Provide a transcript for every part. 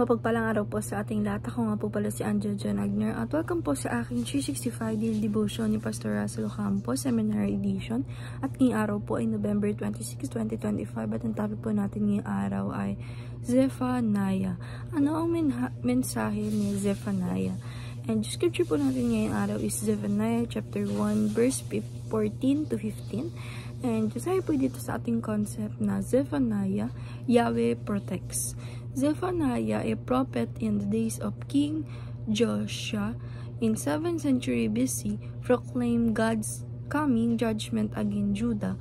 Mapagpalang araw po sa ating lahat. Ako nga po pala si Angel John Agner at welcome po sa aking 365 Daily Devotion ni Pastor Russell Ocampo, Seminary Edition. At ngayong araw po ay November 26, 2025 at ang topic po natin ngayong araw ay Zephaniah. Ano ang mensahe ni Zephaniah? And the scripture po natin ngayong araw is Zephaniah chapter 1 verse 14 to 15. And sabi po dito sa ating concept na Zephaniah, Yahweh protects. Zephaniah, a prophet in the days of King Joshua in 7th century BC, proclaimed God's coming judgment against Judah,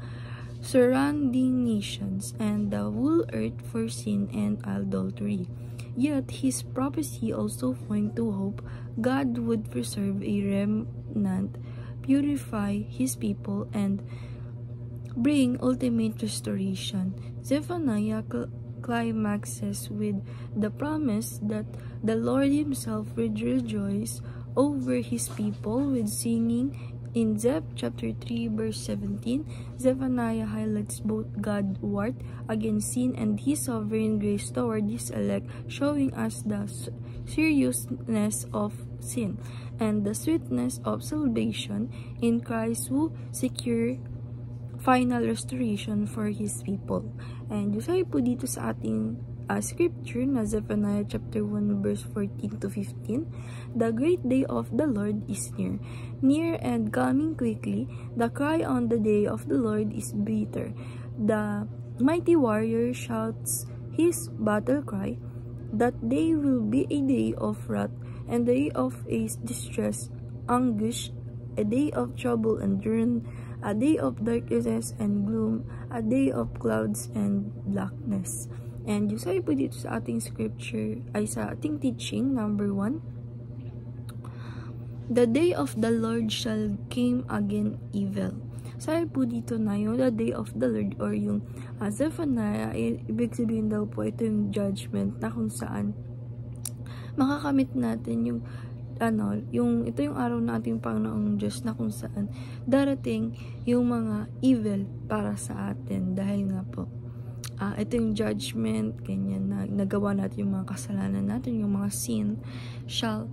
surrounding nations, and the whole earth for sin and adultery. Yet his prophecy also pointed to hope. God would preserve a remnant, purify his people, and bring ultimate restoration. Zephaniah climaxes with the promise that the Lord himself would rejoice over his people with singing. In Zeph chapter 3 verse 17, Zephaniah highlights both God's wrath against sin and his sovereign grace toward his elect, showing us the seriousness of sin and the sweetness of salvation in Christ who secure final restoration for his people. And sabi po dito sa ating scripture na Zephaniah chapter 1 verse 14 to 15, the great day of the Lord is near and coming quickly. The cry on the day of the Lord is bitter. The mighty warrior shouts his battle cry. That day will be a day of wrath and a day of distress, anguish, a day of trouble and ruin, a day of darkness and gloom, a day of clouds and blackness. And yung sabi po dito sa ating scripture ay sa ating teaching, number 1, the day of the Lord shall come again evil. Sabi po dito na yung the day of the Lord or yung Zephaniah, ibig sabihin daw po ito yung judgment na kung saan makakamit natin yung ito yung araw na ating Panginoong Diyos na kung saan darating yung mga evil para sa atin dahil nga po ito yung judgment, ganyan na nagawa natin yung mga kasalanan natin, yung mga sin shall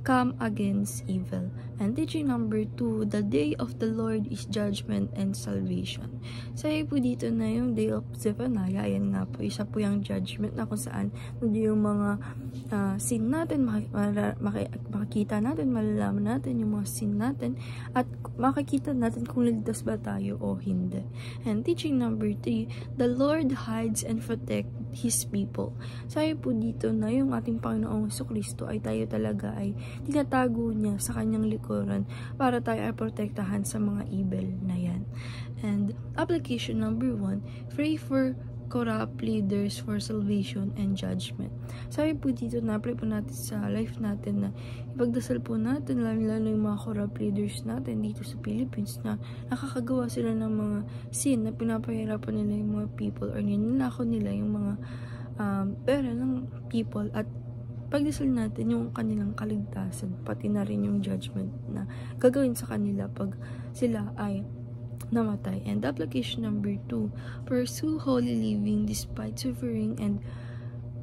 come against evil. And teaching number 2, the day of the Lord is judgment and salvation. Sabi po dito na yung day of Zephaniah, ayan nga po, isa po yung judgment na kung saan yung mga sin natin, makikita natin, malalaman natin yung mga sin natin, at makikita natin kung ligtas ba tayo o hindi. And teaching number 3, the Lord hides and protects his people. Sabi po dito na yung ating Panginoong Jesucristo ay tayo talaga ay tinatago niya sa kanyang likuran para tayo ay protektahan sa mga evil na yan. And application number 1, pray for corrupt leaders for salvation and judgment. Sabi po dito na apply po natin sa life natin na ipagdasal po natin lalo yung mga corrupt leaders natin dito sa Philippines na nakakagawa sila ng mga sin na pinapahirapan nila yung mga people or ninanakaw nila yung mga pera ng people, at pagdasal natin yung kanilang kaligtasan, pati na rin yung judgment na gagawin sa kanila pag sila ay namatay. And application number 2, pursue holy living despite suffering and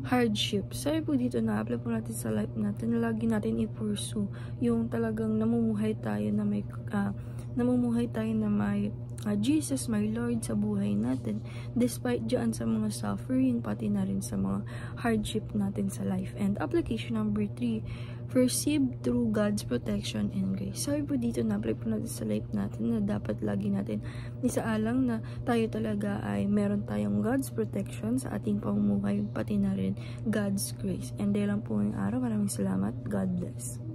hardship. Sabi po dito na apply po natin sa life natin na lagi natin i-pursue yung talagang namumuhay tayo na may Jesus, my Lord, sa buhay natin, despite dyan sa mga suffering, pati na rin sa mga hardship natin sa life. And application number 3, perceive through God's protection and grace. Sabi po dito na apply po natin sa life natin na dapat lagi natin isaalang na tayo talaga ay meron tayong God's protection sa ating pamumuhay, pati na rin God's grace. And dahil lang po ngayong araw, maraming salamat. God bless.